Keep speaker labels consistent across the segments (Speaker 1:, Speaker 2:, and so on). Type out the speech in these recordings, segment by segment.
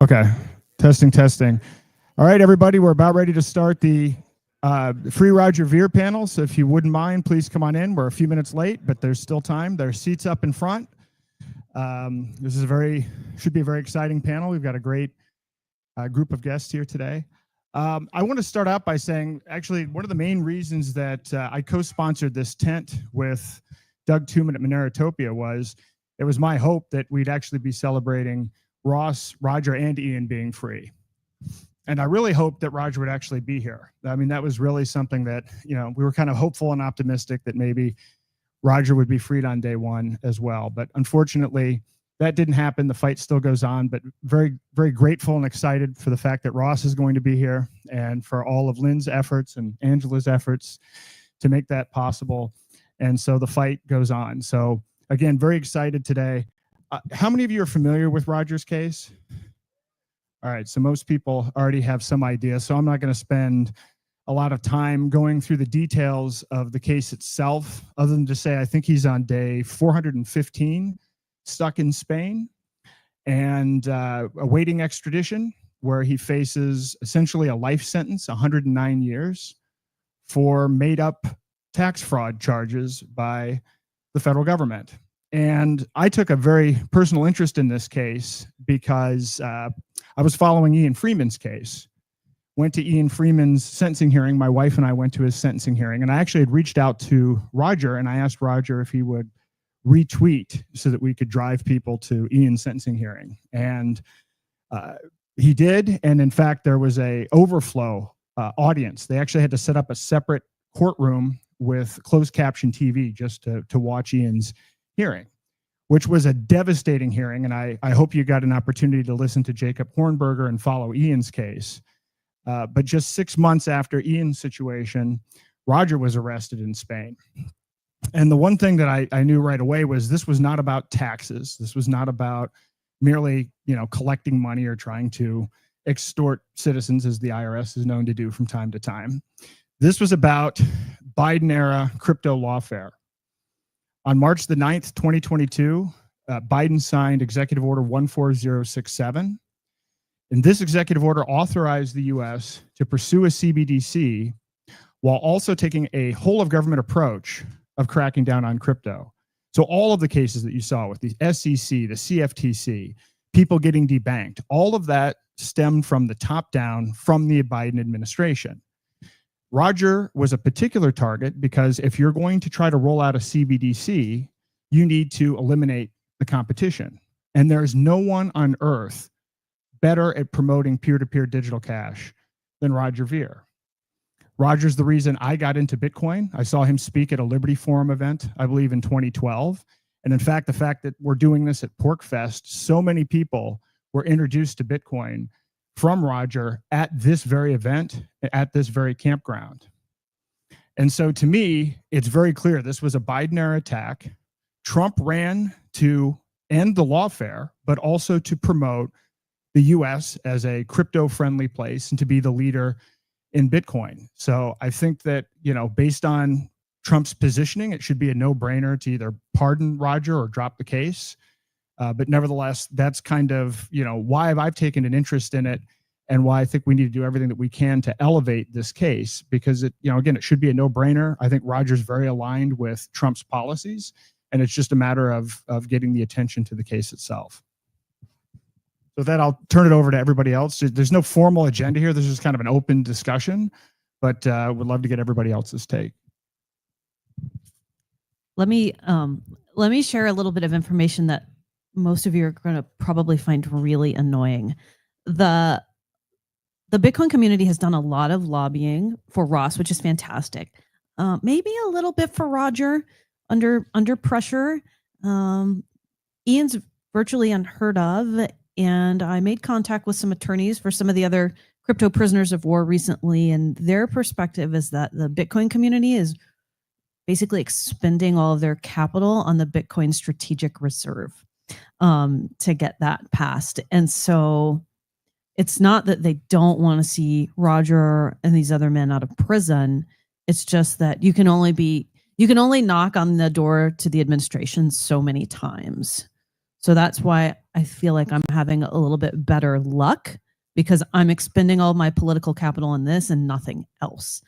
Speaker 1: Okay, testing. All right, everybody, we're about ready to start the Free Roger Ver panel. So if you wouldn't mind, please come on in. We're a few minutes late, but there's still time. There are seats up in front. This is should be a very exciting panel. We've got a great group of guests here today. I want to start out by saying, actually, one of the main reasons that I co-sponsored this tent with Doug Tuman at Monerotopia was it was my hope that we'd actually be celebrating Ross, Roger, and Ian being free. And I really hoped that Roger would actually be here. I mean, that was really something that, we were kind of hopeful and optimistic that maybe Roger would be freed on day one as well. But unfortunately, that didn't happen. The fight still goes on, but very, very grateful and excited for the fact that Ross is going to be here and for all of Lynn's efforts and Angela's efforts to make that possible. And so the fight goes on. So again, very excited today. How many of you are familiar with Roger's case? All right, so most people already have some idea, so I'm not going to spend a lot of time going through the details of the case itself, other than to say I think he's on day 415, stuck in Spain, and awaiting extradition, where he faces essentially a life sentence, 109 years, for made-up tax fraud charges by the federal government. And I took a very personal interest in this case because I was following Ian Freeman's case. Went to Ian Freeman's sentencing hearing. My wife and I went to his sentencing hearing, and I actually had reached out to Roger, and I asked Roger if he would retweet so that we could drive people to Ian's sentencing hearing. And he did, and in fact, there was a overflow audience. They actually had to set up a separate courtroom with closed caption TV just to watch Ian's hearing, which was a devastating hearing. And I hope you got an opportunity to listen to Jacob Hornberger and follow Ian's case. But just 6 months after Ian's situation, Roger was arrested in Spain. And the one thing that I knew right away was this was not about taxes. This was not about merely, collecting money or trying to extort citizens, as the IRS is known to do from time to time. This was about Biden-era crypto lawfare. On March the 9th, 2022, Biden signed Executive Order 14067. And this executive order authorized the U.S. to pursue a CBDC while also taking a whole-of-government approach of cracking down on crypto. So all of the cases that you saw with the SEC, the CFTC, people getting debanked, all of that stemmed from the top down from the Biden administration. Roger was a particular target because if you're going to try to roll out a CBDC, you need to eliminate the competition. And there's no one on earth better at promoting peer-to-peer digital cash than Roger Ver. Roger's the reason I got into Bitcoin. I saw him speak at a Liberty Forum event, I believe in 2012. And in fact, the fact that we're doing this at PorcFest, so many people were introduced to Bitcoin from Roger at this very event, at this very campground. And so to me, it's very clear this was a Biden-era attack. Trump ran to end the lawfare, but also to promote the US as a crypto-friendly place and to be the leader in Bitcoin. So I think that, based on Trump's positioning, it should be a no-brainer to either pardon Roger or drop the case. But nevertheless, that's kind of, why I've taken an interest in it and why I think we need to do everything that we can to elevate this case because it, again, it should be a no-brainer. I think Roger's very aligned with Trump's policies, and it's just a matter of getting the attention to the case itself. So with that, I'll turn it over to everybody else. There's no formal agenda here. This is kind of an open discussion, but would love to get everybody else's take.
Speaker 2: Let me share a little bit of information that most of you are going to probably find really annoying. The Bitcoin community has done a lot of lobbying for Ross, which is fantastic. Maybe a little bit for Roger under pressure. Ian's virtually unheard of. And I made contact with some attorneys for some of the other crypto prisoners of war recently. And their perspective is that the Bitcoin community is basically expending all of their capital on the Bitcoin strategic reserve to get that passed. And so it's not that they don't want to see Roger and these other men out of prison. It's just that you can only knock on the door to the administration so many times. So that's why I feel like I'm having a little bit better luck, because I'm expending all my political capital in this and nothing else.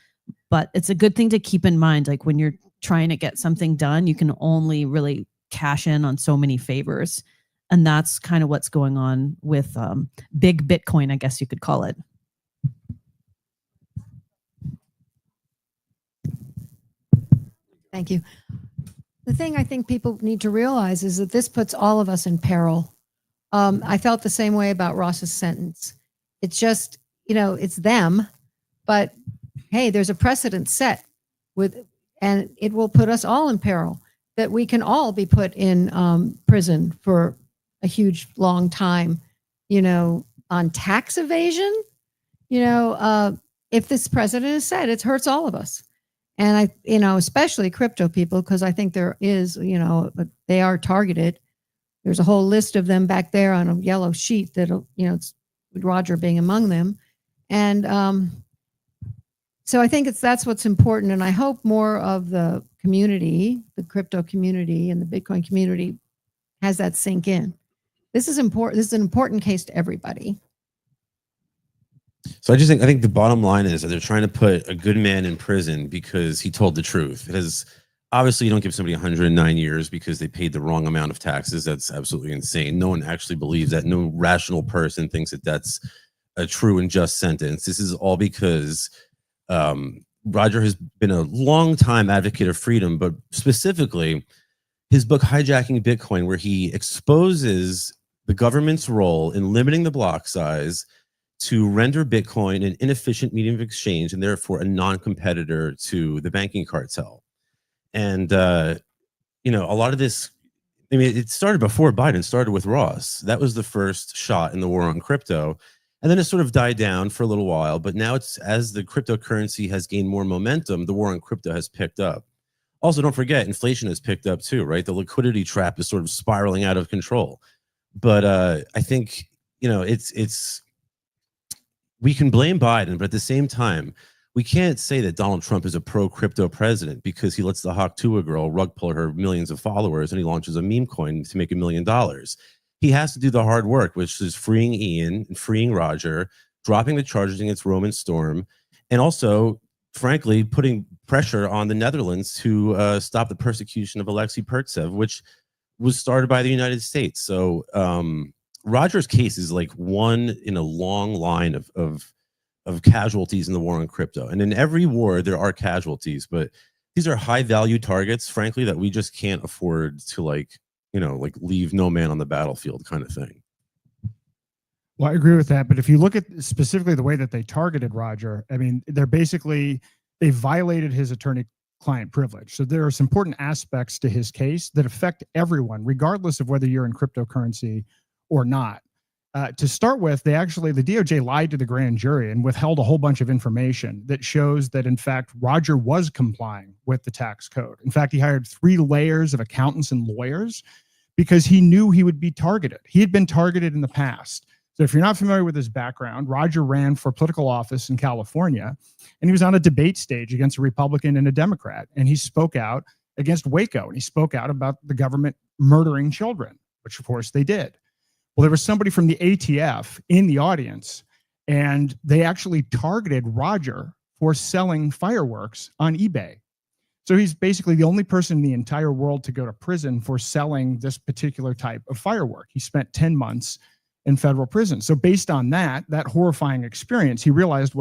Speaker 2: But it's a good thing to keep in mind, like when you're trying to get something done, you can only really cash in on so many favors. And that's kind of what's going on with big Bitcoin, I guess you could call it.
Speaker 3: Thank you. The thing I think people need to realize is that this puts all of us in peril. I felt the same way about Ross's sentence. It's just, it's them, but hey, there's a precedent set and it will put us all in peril, that we can all be put in prison for a huge long time, on tax evasion. If this president has said, it hurts all of us. And especially crypto people, because I think there is, they are targeted. There's a whole list of them back there on a yellow sheet that, it's Roger being among them. And so I think that's what's important. And I hope more of the community, the crypto community and the Bitcoin community, has that sink in. This is important. This is an important case to everybody.
Speaker 4: So I think the bottom line is that they're trying to put a good man in prison because he told the truth. It is obviously, you don't give somebody 109 years because they paid the wrong amount of taxes. That's absolutely insane. No one actually believes that. No rational person thinks that that's a true and just sentence. This is all because Roger has been a long time advocate of freedom, but specifically his book Hijacking Bitcoin, where he exposes the government's role in limiting the block size to render Bitcoin an inefficient medium of exchange and therefore a non-competitor to the banking cartel. And, a lot of this, it started before Biden. It started with Ross. That was the first shot in the war on crypto. And then it sort of died down for a little while. But now it's, as the cryptocurrency has gained more momentum, the war on crypto has picked up. Also, don't forget, inflation has picked up too, right? The liquidity trap is sort of spiraling out of control. But I think, we can blame Biden, but at the same time, we can't say that Donald Trump is a pro-crypto president because he lets the Hawk Tuah girl rug pull her millions of followers and he launches a meme coin to make $1 million. He has to do the hard work, which is freeing Ian and freeing Roger, dropping the charges against Roman Storm, and also, frankly, putting pressure on the Netherlands to stop the persecution of Alexei Pertsev, which was started by the United States. So Roger's case is like one in a long line of casualties in the war on crypto. And in every war, there are casualties, but these are high value targets, frankly, that we just can't afford to leave no man on the battlefield kind of thing.
Speaker 1: Well, I agree with that. But if you look at specifically the way that they targeted Roger, they violated his attorney-client privilege. So there are some important aspects to his case that affect everyone, regardless of whether you're in cryptocurrency or not. To start with, the DOJ lied to the grand jury and withheld a whole bunch of information that shows that, in fact, Roger was complying with the tax code. In fact, he hired 3 layers of accountants and lawyers because he knew he would be targeted. He had been targeted in the past. So if you're not familiar with his background, Roger ran for political office in California, and he was on a debate stage against a Republican and a Democrat, and he spoke out against Waco, and he spoke out about the government murdering children, which, of course, they did. Well, there was somebody from the ATF in the audience, and they actually targeted Roger for selling fireworks on eBay. So he's basically the only person in the entire world to go to prison for selling this particular type of firework. He spent 10 months in federal prison. So based on that horrifying experience, he realized,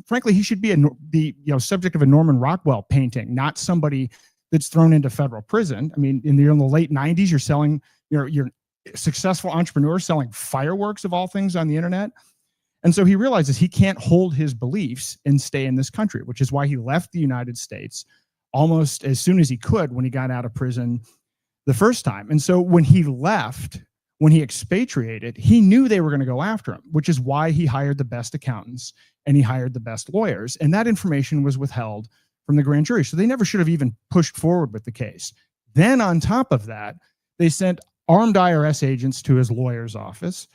Speaker 1: frankly, he should be the subject of a Norman Rockwell painting, not somebody that's thrown into federal prison. In the late 90s, you're selling, you're successful entrepreneur selling fireworks of all things on the internet. And so he realizes he can't hold his beliefs and stay in this country, which is why he left the United States almost as soon as he could when he got out of prison the first time. And so when he left, when he expatriated, he knew they were going to go after him, which is why he hired the best accountants and he hired the best lawyers. And that information was withheld from the grand jury. So they never should have even pushed forward with the case. Then on top of that, they sent armed IRS agents to his lawyer's office,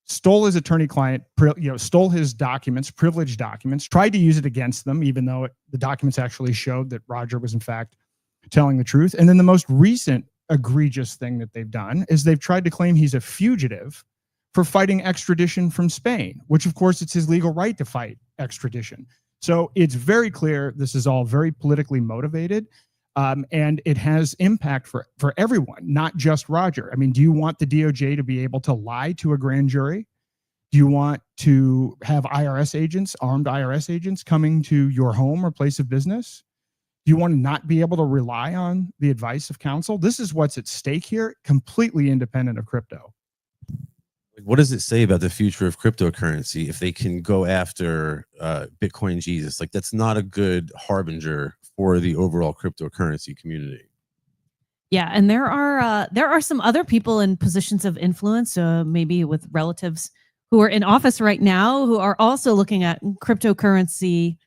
Speaker 1: stole his attorney-client, stole his documents, privileged documents, tried to use it against them, even though the documents actually showed that Roger was in fact telling the truth. And then the most recent egregious thing that they've done is they've tried to claim he's a fugitive for fighting extradition from Spain, which of course it's his legal right to fight extradition. So it's very clear this is all very politically motivated, and it has impact for everyone, not just Roger. I mean, do you want the DOJ to be able to lie to a grand jury? Do you want to have IRS agents, armed IRS agents, coming to your home or place of business? Do you want to not be able to rely on the advice of counsel? This is what's at stake here, completely independent of crypto.
Speaker 4: What does it say about the future of cryptocurrency if they can go after Bitcoin Jesus? Like, that's not a good harbinger for the overall cryptocurrency community.
Speaker 2: Yeah, and there are some other people in positions of influence, maybe with relatives who are in office right now, who are also looking at cryptocurrency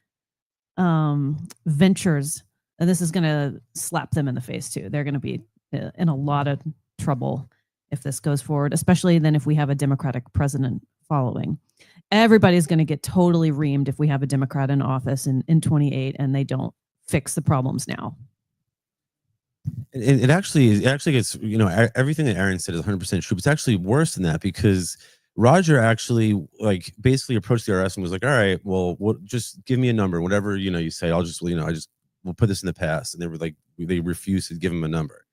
Speaker 2: ventures, and this is going to slap them in the face too. They're going to be in a lot of trouble if this goes forward, especially then if we have a Democratic president following. Everybody's going to get totally reamed if we have a Democrat in office in 28 and they don't fix the problems now.
Speaker 4: It actually gets, you know, everything that Aaron said is 100% true. But it's actually worse than that, because Roger actually like basically approached the IRS and was like, all right, well, just give me a number, whatever, you know, you say, I'll just, you know, we'll put this in the past. And they were like, they refused to give him a number.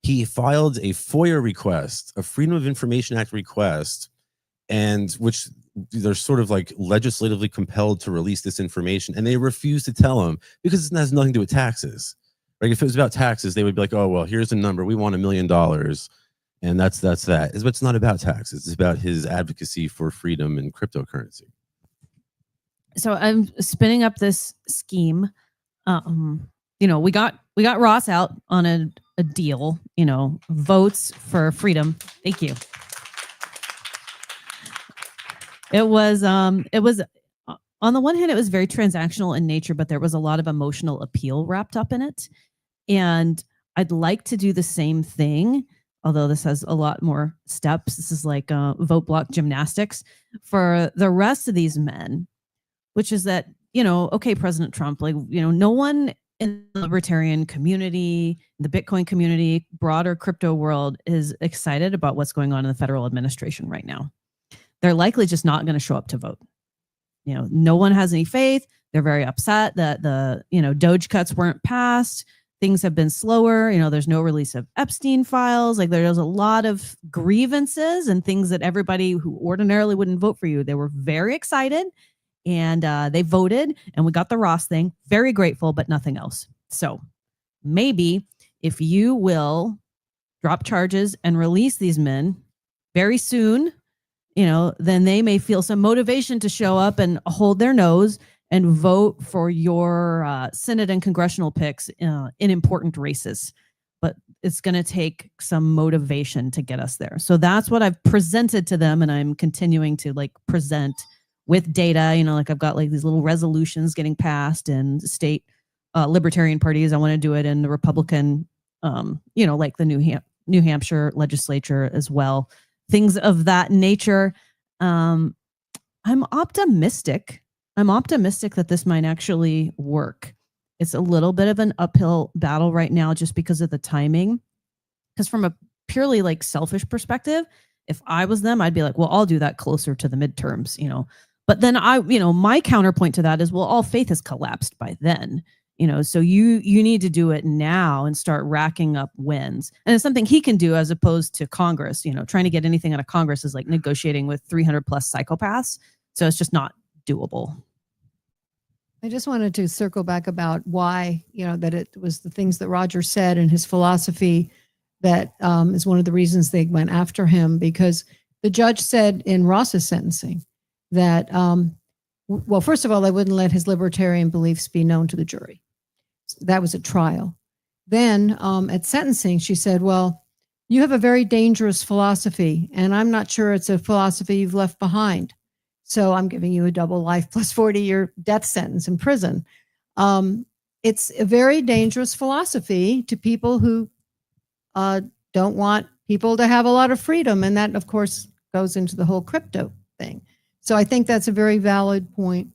Speaker 4: He filed a FOIA request, a Freedom of Information Act request, and which they're sort of like legislatively compelled to release this information. And they refused to tell him because it has nothing to do with taxes. Right? If it was about taxes, they would be like, oh, well, here's a number. We want $1 million. And that's that. But it's not about taxes. It's about his advocacy for freedom and cryptocurrency.
Speaker 2: So I'm spinning up this scheme. You know, we got Ross out on a deal, you know, votes for freedom. Thank you. It was on the one hand, it was very transactional in nature, but there was a lot of emotional appeal wrapped up in it. And I'd like to do the same thing, although this has a lot more steps. This is like vote block gymnastics for the rest of these men, which is that, you know, okay, President Trump, like, you know, no one in the libertarian community, the Bitcoin community, broader crypto world is excited about what's going on in the federal administration right now. They're likely just not going to show up to vote. You know, no one has any faith. They're very upset that the, you know, Doge cuts weren't passed. Things have been slower. You know, there's no release of Epstein files. Like, there's a lot of grievances and things that everybody who ordinarily wouldn't vote for you, they were very excited. And they voted, and we got the Ross thing. Very grateful, but nothing else. So maybe if you will drop charges and release these men very soon, you know, then they may feel some motivation to show up and hold their nose and vote for your Senate and congressional picks in important races. But it's going to take some motivation to get us there. So that's what I've presented to them, and I'm continuing to like present with data. You know, like I've got like these little resolutions getting passed in state libertarian parties. I want to do it in the Republican, you know, like the New Hampshire legislature as well. Things of that nature. I'm optimistic. I'm optimistic that this might actually work. It's a little bit of an uphill battle right now just because of the timing. Because from a purely like selfish perspective, if I was them, I'd be like, well, I'll do that closer to the midterms, you know. But then you know, my counterpoint to that is, well, all faith has collapsed by then, you know, so you need to do it now and start racking up wins. And it's something he can do as opposed to Congress. You know, trying to get anything out of Congress is like negotiating with 300 plus psychopaths. So it's just not doable.
Speaker 3: I just wanted to circle back about why, you know, that it was the things that Roger said and his philosophy that is one of the reasons they went after him, because the judge said in Ross's sentencing that, well, first of all, they wouldn't let his libertarian beliefs be known to the jury. That was a trial. Then at sentencing, she said, well, you have a very dangerous philosophy, and I'm not sure it's a philosophy you've left behind. So I'm giving you a double life plus 40-year death sentence in prison. It's a very dangerous philosophy to people who don't want people to have a lot of freedom. And that, of course, goes into the whole crypto thing. So I think that's a very valid point.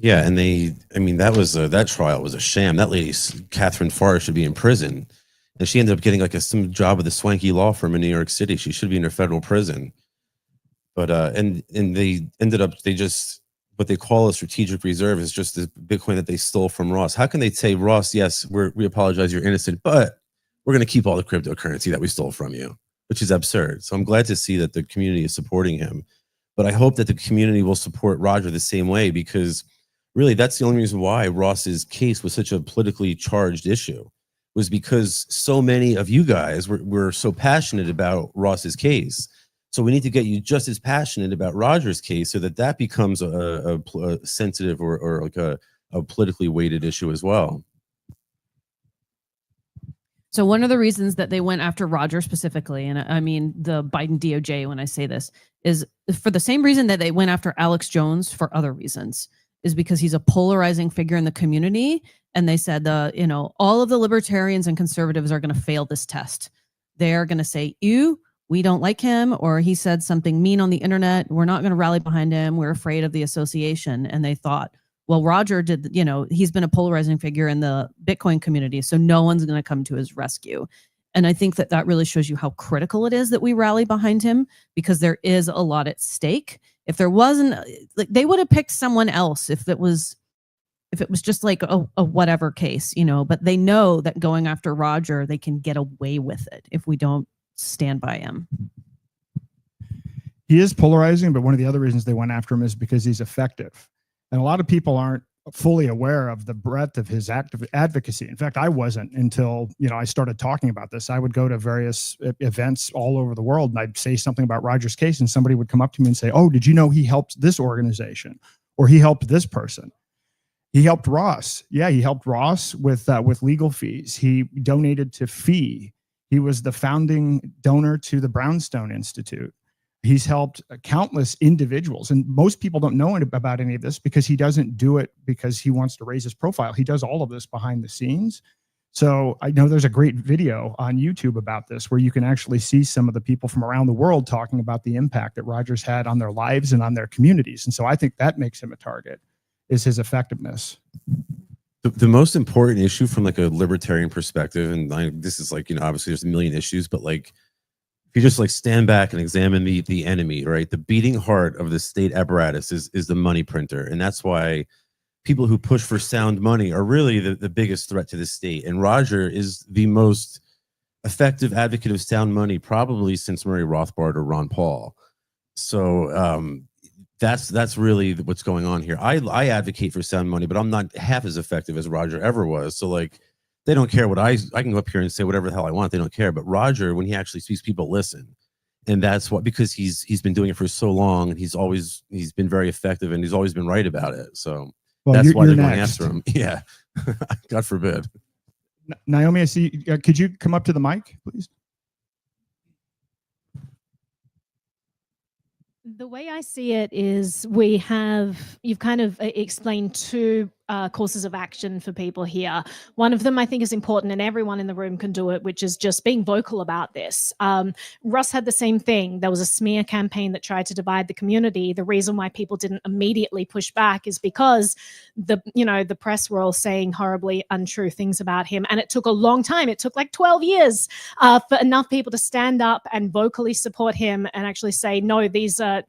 Speaker 4: Yeah, and that trial was a sham. That lady, Catherine Farr, should be in prison, and she ended up getting like some job with a swanky law firm in New York City. She should be in a federal prison. But and they ended up, they just, what they call a strategic reserve is just the Bitcoin that they stole from Ross. How can they say, Ross, yes, we apologize, you're innocent, but we're going to keep all the cryptocurrency that we stole from you, which is absurd. So I'm glad to see that the community is supporting him, but I hope that the community will support Roger the same way, because really that's the only reason why Ross's case was such a politically charged issue, was because so many of you guys were so passionate about Ross's case. So we need to get you just as passionate about Roger's case, so that becomes a sensitive or like a politically weighted issue as well.
Speaker 2: So one of the reasons that they went after Roger specifically, and I mean the Biden DOJ when I say this, is for the same reason that they went after Alex Jones for other reasons, is because he's a polarizing figure in the community. And they said, all of the libertarians and conservatives are going to fail this test. They're going to say, we don't like him, or he said something mean on the internet. We're not going to rally behind him. We're afraid of the association. And they thought, well, Roger did, he's been a polarizing figure in the Bitcoin community, so no one's going to come to his rescue. And I think that really shows you how critical it is that we rally behind him, because there is a lot at stake. If there wasn't, like, they would have picked someone else if it was just like a whatever case, but they know that going after Roger, they can get away with it if we don't stand by him.
Speaker 1: He is polarizing, but one of the other reasons they went after him is because he's effective. And a lot of people aren't fully aware of the breadth of his active advocacy. In fact, I wasn't until, I started talking about this. I would go to various events all over the world, and I'd say something about Roger's case, and somebody would come up to me and say, oh, did you know he helped this organization, or he helped this person? He helped Ross. Yeah, he helped Ross with legal fees. He donated to FEE. He was the founding donor to the Brownstone Institute. He's helped countless individuals, and most people don't know about any of this because he doesn't do it because he wants to raise his profile. He does all of this behind the scenes. So I know there's a great video on YouTube about this where you can actually see some of the people from around the world talking about the impact that Roger's had on their lives and on their communities. And so I think that makes him a target, is his effectiveness.
Speaker 4: The most important issue from like a libertarian perspective, and this is like, obviously there's a million issues, but like, if you just like stand back and examine the enemy, right? The beating heart of the state apparatus is the money printer. And that's why people who push for sound money are really the biggest threat to the state. And Roger is the most effective advocate of sound money probably since Murray Rothbard or Ron Paul. So that's really what's going on here. I advocate for sound money, but I'm not half as effective as Roger ever was. So like, they don't care what I can go up here and say whatever the hell I want. They don't care. But Roger, when he actually speaks, people listen. And that's what, because he's been doing it for so long, and he's been very effective, and he's always been right about it. So that's why they're going after him. Yeah. God forbid.
Speaker 1: Naomi, I see, could you come up to the mic, please?
Speaker 5: The way I see it is you've kind of explained two courses of action for people here. One of them I think is important, and everyone in the room can do it, which is just being vocal about this. Russ had the same thing. There was a smear campaign that tried to divide the community. The reason why people didn't immediately push back is because the press were all saying horribly untrue things about him, and it took a long time. It took like 12 years for enough people to stand up and vocally support him and actually say, no, these are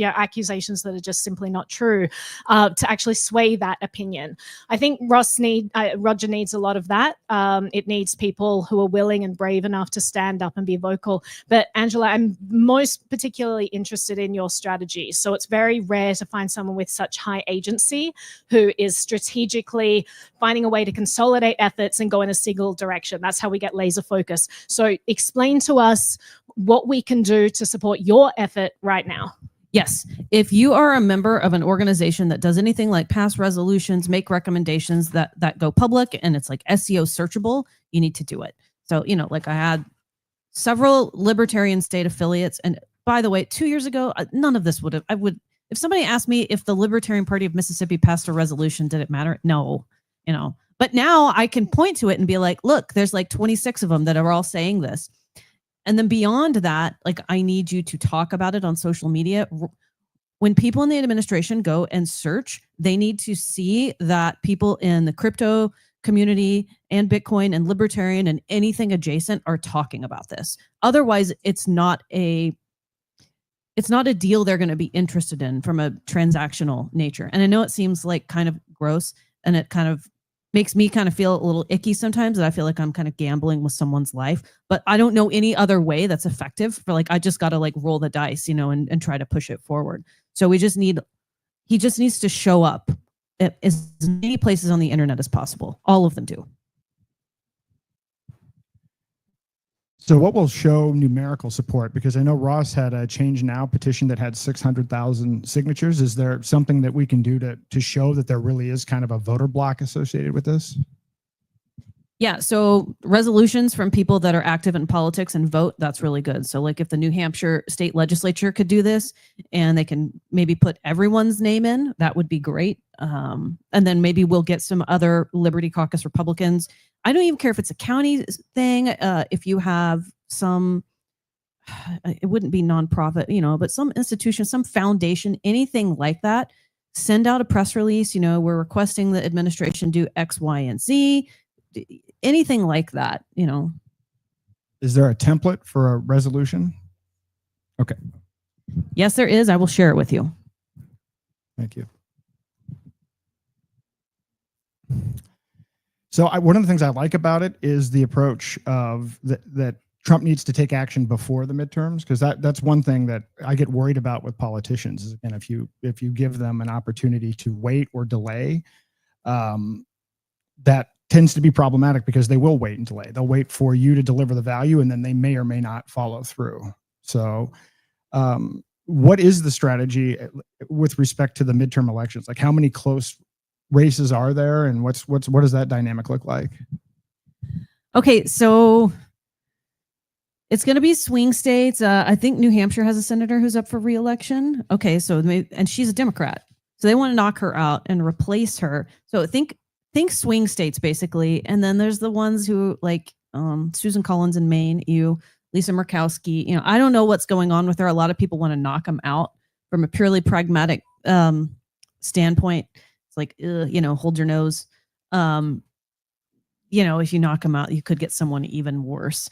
Speaker 5: accusations that are just simply not true, to actually sway that opinion. I think Roger needs a lot of that. It needs people who are willing and brave enough to stand up and be vocal. But Angela, I'm most particularly interested in your strategy. So it's very rare to find someone with such high agency who is strategically finding a way to consolidate efforts and go in a single direction. That's how we get laser focus. So explain to us what we can do to support your effort right now.
Speaker 2: Yes. If you are a member of an organization that does anything like pass resolutions, make recommendations that go public, and it's like SEO searchable, you need to do it. So, like I had several libertarian state affiliates. And by the way, 2 years ago, none of this if somebody asked me if the Libertarian Party of Mississippi passed a resolution, did it matter? No, but now I can point to it and be like, look, there's like 26 of them that are all saying this. And then beyond that, like, I need you to talk about it on social media. when people in the administration go and search, they need to see that people in the crypto community and Bitcoin and libertarian and anything adjacent are talking about this. Otherwise, it's not a deal they're going to be interested in from a transactional nature. And I know it seems like kind of gross, and it kind of makes me kind of feel a little icky sometimes, that I feel like I'm kind of gambling with someone's life, but I don't know any other way that's effective for, like, I just got to like roll the dice, and try to push it forward. So he just needs to show up at as many places on the internet as possible. All of them do.
Speaker 1: So what will show numerical support? Because I know Ross had a Change Now petition that had 600,000 signatures. Is there something that we can do to show that there really is kind of a voter block associated with this?
Speaker 2: Yeah, so resolutions from people that are active in politics and vote, that's really good. So like if the New Hampshire state legislature could do this and they can maybe put everyone's name in, that would be great. And then maybe we'll get some other Liberty Caucus Republicans. I don't even care if it's a county thing. If you have some, it wouldn't be nonprofit, but some institution, some foundation, anything like that, send out a press release. We're requesting the administration do X, Y, and Z. Anything like that,
Speaker 1: Is there a template for a resolution? Okay.
Speaker 2: Yes, there is. I will share it with you.
Speaker 1: Thank you. So one of the things I like about it is the approach of that Trump needs to take action before the midterms, because that's one thing that I get worried about with politicians. Is, again, if you give them an opportunity to wait or delay, that tends to be problematic, because they will wait and delay. They'll wait for you to deliver the value, and then they may or may not follow through. So what is the strategy with respect to the midterm elections? Like, how many close races are there, and what does that dynamic look like?
Speaker 2: Okay, so it's going to be swing states. I think New Hampshire has a senator who's up for re-election. Okay, so and she's a Democrat, so they want to knock her out and replace her. So think swing states basically, and then there's the ones who like Susan Collins in Maine, Lisa Murkowski. I don't know what's going on with her. A lot of people want to knock them out from a purely pragmatic standpoint. It's like, hold your nose. If you knock them out, you could get someone even worse.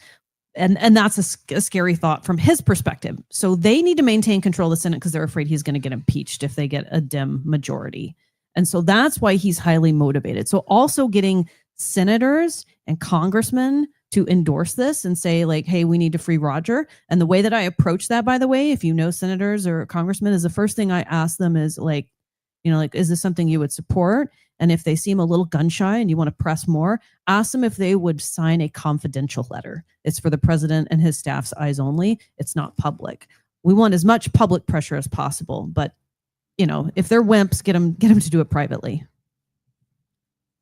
Speaker 2: And that's a scary thought from his perspective. So they need to maintain control of the Senate because they're afraid he's going to get impeached if they get a Dem majority. And so that's why he's highly motivated. So also getting senators and congressmen to endorse this and say like, hey, we need to free Roger. And the way that I approach that, by the way, if you know senators or congressmen, is the first thing I ask them is like, is this something you would support? And if they seem a little gun shy and you want to press more, ask them if they would sign a confidential letter. It's for the president and his staff's eyes only. It's not public. We want as much public pressure as possible, but if they're wimps, get them to do it privately.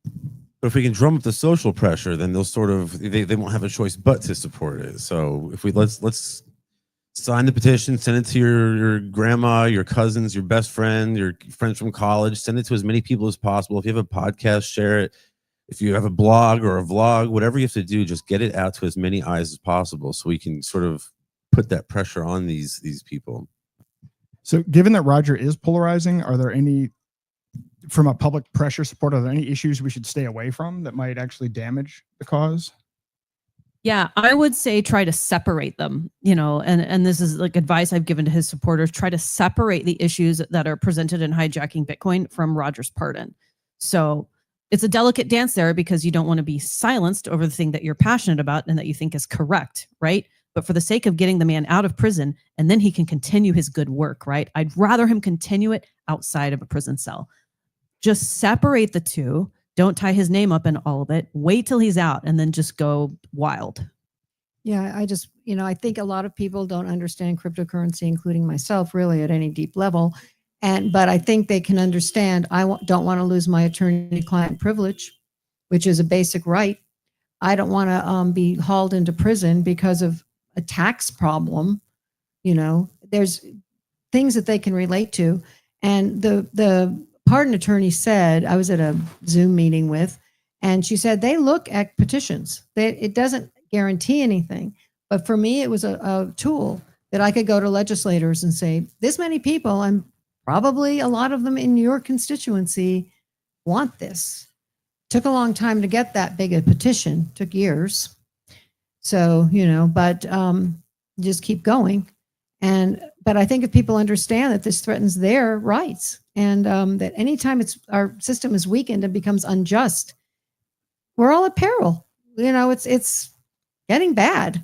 Speaker 4: But if we can drum up the social pressure, then they'll they won't have a choice but to support it. So if let's sign the petition, send it to your grandma, your cousins, your best friend, your friends from college, send it to as many people as possible. If you have a podcast, share it. If you have a blog or a vlog, whatever you have to do, just get it out to as many eyes as possible so we can sort of put that pressure on these people.
Speaker 1: So given that Roger is polarizing, are there any, from a public pressure support, are there any issues we should stay away from that might actually damage the cause?
Speaker 2: Yeah, I would say try to separate them, and this is like advice I've given to his supporters, try to separate the issues that are presented in hijacking Bitcoin from Roger's pardon. So it's a delicate dance there because you don't want to be silenced over the thing that you're passionate about and that you think is correct, right? But for the sake of getting the man out of prison, and then he can continue his good work, right? I'd rather him continue it outside of a prison cell. Just separate the two. Don't tie his name up in all of it. Wait till he's out and then just go wild.
Speaker 3: Yeah, I think a lot of people don't understand cryptocurrency, including myself, really at any deep level. But I think they can understand I don't want to lose my attorney-client privilege, which is a basic right. I don't want to be hauled into prison because of a tax problem. There's things that they can relate to. And the pardon attorney said, I was at a Zoom meeting with, and she said they look at petitions. It doesn't guarantee anything. But for me, it was a tool that I could go to legislators and say, this many people, I'm probably a lot of them in your constituency want this. Took a long time to get that big a petition, took years. So, but just keep going. But I think if people understand that this threatens their rights and that anytime our system is weakened and becomes unjust, we're all at peril. It's getting bad.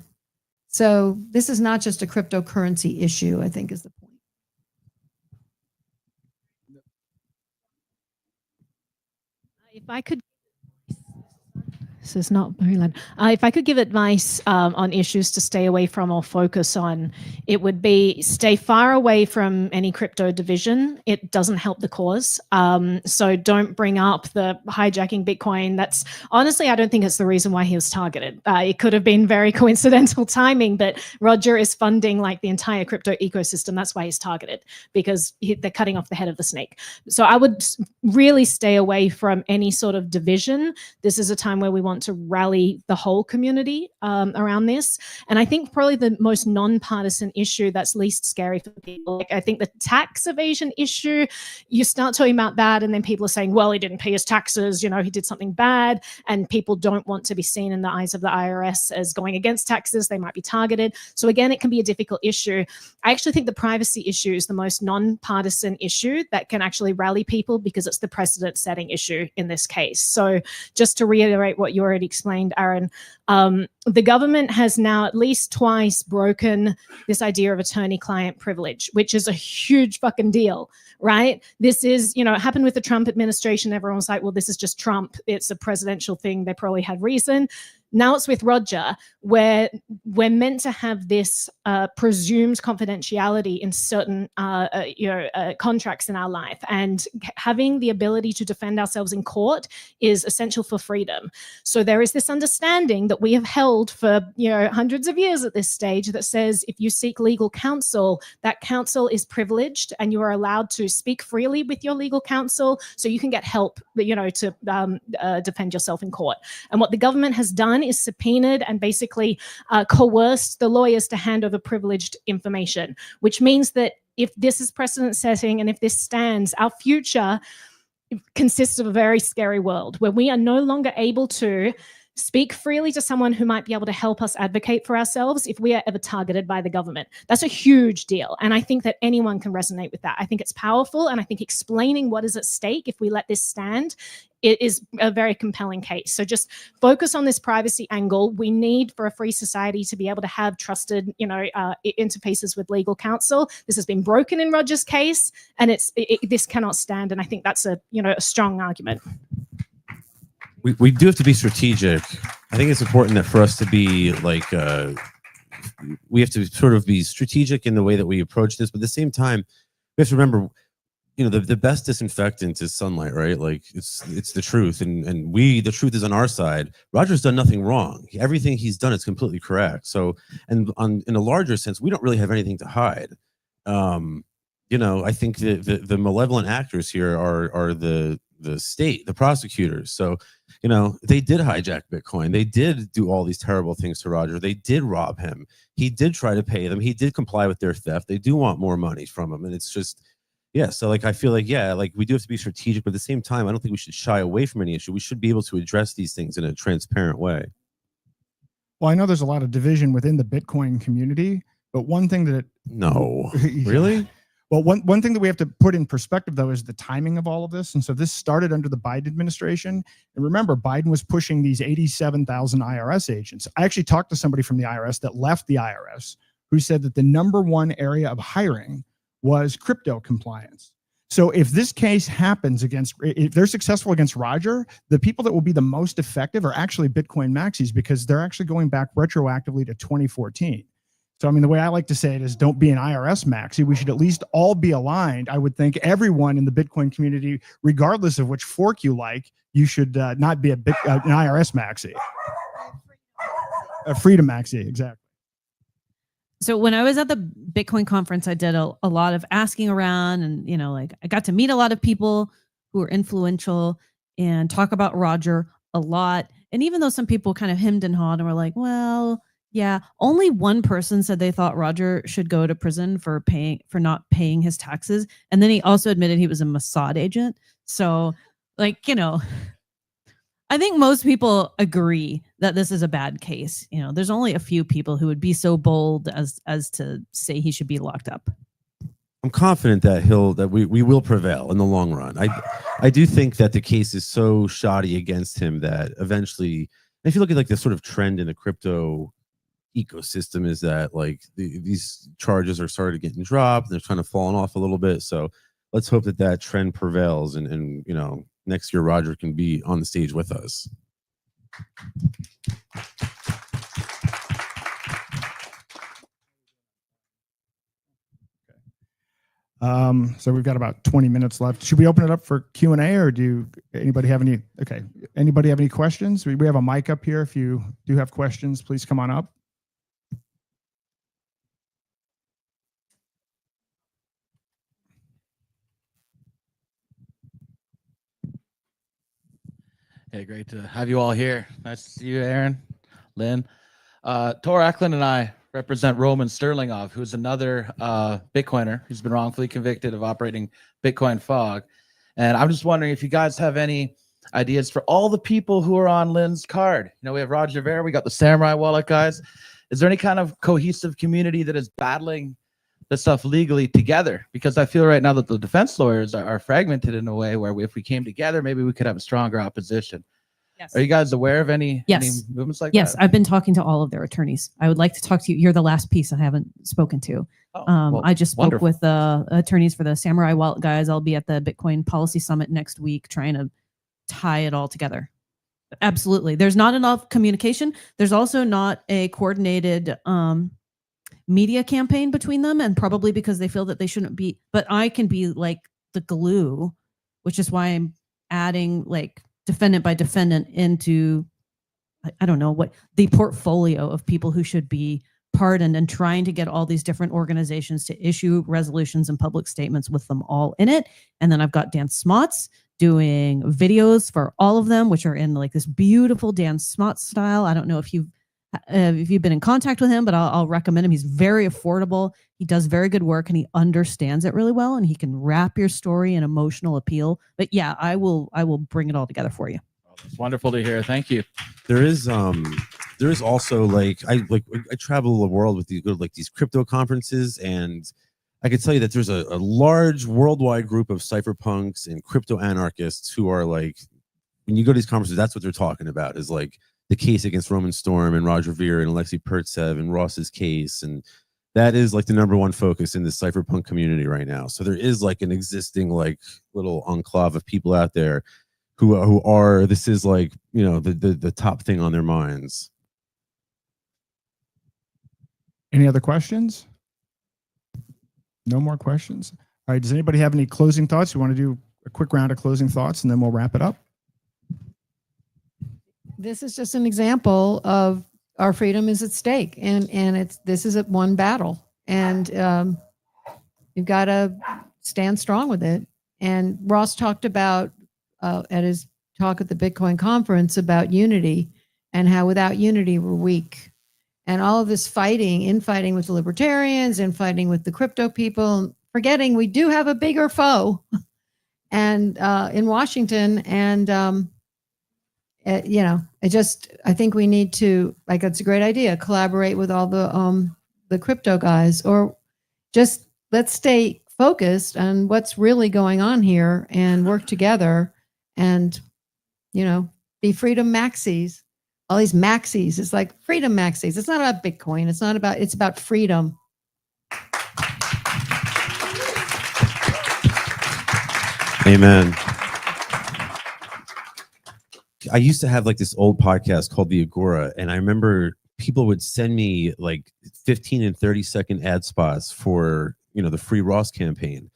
Speaker 3: So this is not just a cryptocurrency issue, I think is the point.
Speaker 5: If I could, this is not very loud. If I could give advice on issues to stay away from or focus on, it would be stay far away from any crypto division. It doesn't help the cause. So don't bring up the hijacking Bitcoin. That's honestly, I don't think it's the reason why he was targeted. It could have been very coincidental timing, but Roger is funding like the entire crypto ecosystem. That's why he's targeted, because they're cutting off the head of the snake. So I would really stay away from any sort of division. This is a time where we want to rally the whole community around this. And I think probably the most nonpartisan issue that's least scary for people, like I think the tax evasion issue, you start talking about that and then people are saying, well, he didn't pay his taxes, he did something bad, and people don't want to be seen in the eyes of the IRS as going against taxes. They might be targeted. So again, it can be a difficult issue. I actually think the privacy issue is the most nonpartisan issue that can actually rally people, because it's the precedent setting issue in this case. So just to reiterate what you already explained, Aaron, the government has now at least twice broken this idea of attorney-client privilege, which is a huge fucking deal, right? This is, it happened with the Trump administration. Everyone was like, well, this is just Trump. It's a presidential thing. They probably had reason. Now it's with Roger, where we're meant to have this presumed confidentiality in certain contracts in our life, and having the ability to defend ourselves in court is essential for freedom. So there is this understanding that we have held for hundreds of years at this stage that says if you seek legal counsel, that counsel is privileged and you are allowed to speak freely with your legal counsel, so you can get help, to defend yourself in court. And what the government has done is subpoenaed and basically coerced the lawyers to hand over privileged information, which means that if this is precedent setting and if this stands, our future consists of a very scary world where we are no longer able to speak freely to someone who might be able to help us advocate for ourselves if we are ever targeted by the government. That's a huge deal. And I think that anyone can resonate with that. I think it's powerful. And I think explaining what is at stake if we let this stand, it is a very compelling case. So just focus on this privacy angle. We need, for a free society, to be able to have trusted, interfaces with legal counsel. This has been broken in Roger's case, and this cannot stand. And I think that's a strong argument.
Speaker 4: We do have to be strategic. I think it's important that for us to be like, we have to sort of be strategic in the way that we approach this. But at the same time, we have to remember, the best disinfectant is sunlight, right? Like it's the truth. And the truth is on our side. Roger's done nothing wrong. Everything he's done is completely correct. So, and in a larger sense, we don't really have anything to hide. I think the malevolent actors here are the state, the prosecutors. So, they did hijack Bitcoin. They did do all these terrible things to Roger. They did rob him. He did try to pay them. He did comply with their theft. They do want more money from him. And it's just, so I feel like, we do have to be strategic, but at the same time, I don't think we should shy away from any issue. We should be able to address these things in a transparent way.
Speaker 1: Well, I know there's a lot of division within the Bitcoin community, but one thing that...
Speaker 4: No, really?
Speaker 1: Well, one thing that we have to put in perspective, though, is the timing of all of this. And so this started under the Biden administration. And remember, Biden was pushing these 87,000 IRS agents. I actually talked to somebody from the IRS that left the IRS who said that the #1 area of hiring was crypto compliance. So if this case happens if they're successful against Roger, the people that will be the most effective are actually Bitcoin maxis, because they're actually going back retroactively to 2014. So, the way I like to say it is, don't be an IRS maxi. We should at least all be aligned. I would think everyone in the Bitcoin community, regardless of which fork you like, you should not be an IRS maxi. A freedom maxi, exactly.
Speaker 2: So when I was at the Bitcoin conference, I did a lot of asking around, and, I got to meet a lot of people who were influential and talk about Roger a lot. And even though some people kind of hemmed and hawed and were like, well, Yeah, only one person said they thought Roger should go to prison for not paying his taxes, and then he also admitted he was a Mossad agent. So, like, I think most people agree that this is a bad case. There's only a few people who would be so bold as to say he should be locked up.
Speaker 4: I'm confident that we will prevail in the long run. I do think that the case is so shoddy against him that eventually, if you look at like the sort of trend in the crypto ecosystem, is that like these charges are started getting dropped and they're kind of falling off a little bit. So let's hope that that trend prevails, and next year Roger can be on the stage with us.
Speaker 1: So we've got about 20 minutes left. Should we open it up for Q&A, or anybody have any? Okay. Anybody have any questions? We have a mic up here. If you do have questions, please come on up.
Speaker 6: Hey, great to have you all here. Nice to see you, Aaron, Lynn. Tor Ackland and I represent Roman Sterlingov, who's another Bitcoiner who's been wrongfully convicted of operating Bitcoin Fog. And I'm just wondering if you guys have any ideas for all the people who are on Lynn's card. We have Roger Ver, we got the Samurai Wallet guys. Is there any kind of cohesive community that is battling this stuff legally together? Because I feel right now that the defense lawyers are fragmented in a way where if we came together, maybe we could have a stronger opposition.
Speaker 2: Yes.
Speaker 6: Are you guys aware of any movements like that?
Speaker 2: Yes, I've been talking to all of their attorneys. I would like to talk to you. You're the last piece I haven't spoken to.
Speaker 6: Well,
Speaker 2: I just spoke
Speaker 6: wonderful.
Speaker 2: with the attorneys for the Samurai Wallet guys. I'll be at the Bitcoin Policy Summit next week trying to tie it all together. Absolutely. There's not enough communication. There's also not a coordinated media campaign between them, and probably because they feel that they shouldn't be. But I can be like the glue, which is why I'm adding like defendant by defendant into, I don't know what, the portfolio of people who should be pardoned, and trying to get all these different organizations to issue resolutions and public statements with them all in it. And then I've got Dan Smots doing videos for all of them, which are in like this beautiful Dan Smots style. I don't know if you've been in contact with him, but I'll recommend him. He's very affordable. He does very good work, and he understands it really well, and he can wrap your story in emotional appeal. But yeah, I will bring it all together for you.
Speaker 6: It's wonderful to hear. Thank you.
Speaker 4: There is also I travel the world with these crypto conferences, and I can tell you that there's a large worldwide group of cypherpunks and crypto anarchists who are like, when you go to these conferences, that's what they're talking about, is like the case against Roman Storm and Roger Ver and Alexei Pertsev and Ross's case. And that is like the #1 focus in the cypherpunk community right now. So there is like an existing like little enclave of people out there who are, this is like, the top thing on their minds.
Speaker 1: Any other questions? No more questions. All right. Does anybody have any closing thoughts? You want to do a quick round of closing thoughts, and then we'll wrap it up?
Speaker 3: This is just an example of our freedom is at stake, and this is one battle, and you've got to stand strong with it. And Ross talked about at his talk at the Bitcoin conference about unity, and how without unity we're weak, and all of this infighting with the libertarians, and fighting with the crypto people, forgetting we do have a bigger foe, and in Washington, and I think we need to, like, it's a great idea, collaborate with all the crypto guys, or just let's stay focused on what's really going on here and work together, and be freedom maxis. All these maxis, it's like freedom maxis. It's not about Bitcoin. It's about freedom.
Speaker 4: Amen. I used to have like this old podcast called The Agora, and I remember people would send me like 15 and 30-second ad spots for, the Free Ross campaign,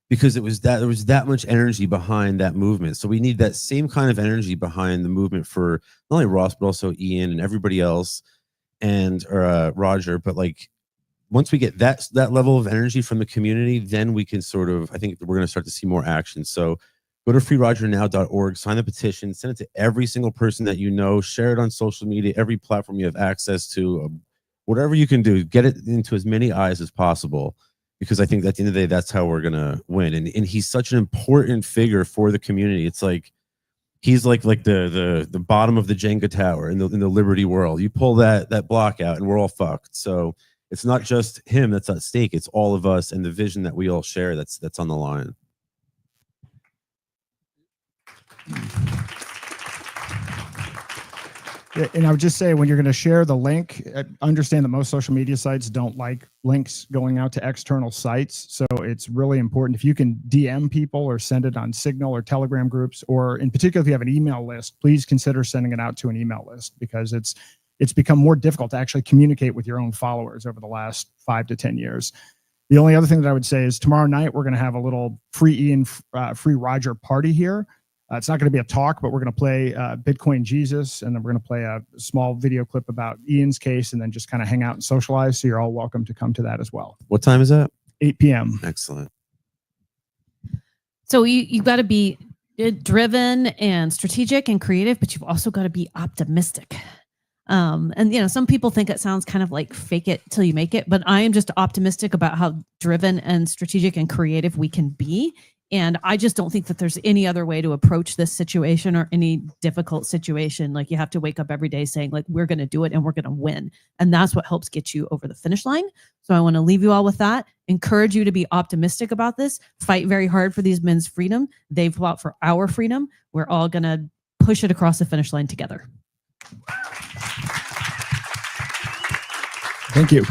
Speaker 4: because there was that much energy behind that movement. So we need that same kind of energy behind the movement for not only Ross, but also Ian and everybody else, and Roger. But like, once we get that level of energy from the community, then we can I think we're going to start to see more action. So go to freerogernow.org, sign the petition, send it to every single person that you know, share it on social media, every platform you have access to. whatever you can do, get it into as many eyes as possible, because I think at the end of the day, that's how we're gonna win. And he's such an important figure for the community. It's like he's like the bottom of the Jenga tower in the Liberty world. You pull that block out, and we're all fucked. So it's not just him that's at stake; it's all of us and the vision that we all share that's on the line.
Speaker 1: Yeah, and I would just say, when you're going to share the link, understand that most social media sites don't like links going out to external sites. So it's really important if you can DM people or send it on Signal or Telegram groups, or in particular, if you have an email list, please consider sending it out to an email list, because it's become more difficult to actually communicate with your own followers over the last 5 to 10 years. The only other thing that I would say is tomorrow night, we're going to have a little free Ian, free Roger party here. It's not going to be a talk, but we're going to play Bitcoin Jesus, and then we're going to play a small video clip about Ian's case, and then just kind of hang out and socialize. So you're all welcome to come to that as well.
Speaker 4: What time is that?
Speaker 1: 8 p.m.
Speaker 4: Excellent.
Speaker 2: So you got to be driven and strategic and creative, but you've also got to be optimistic. And some people think it sounds kind of like fake it till you make it, but I am just optimistic about how driven and strategic and creative we can be. And I just don't think that there's any other way to approach this situation, or any difficult situation. Like, you have to wake up every day saying, like, we're going to do it and we're going to win. And that's what helps get you over the finish line. So I want to leave you all with that. Encourage you to be optimistic about this. Fight very hard for these men's freedom. They've fought for our freedom. We're all going to push it across the finish line together.
Speaker 1: Thank you.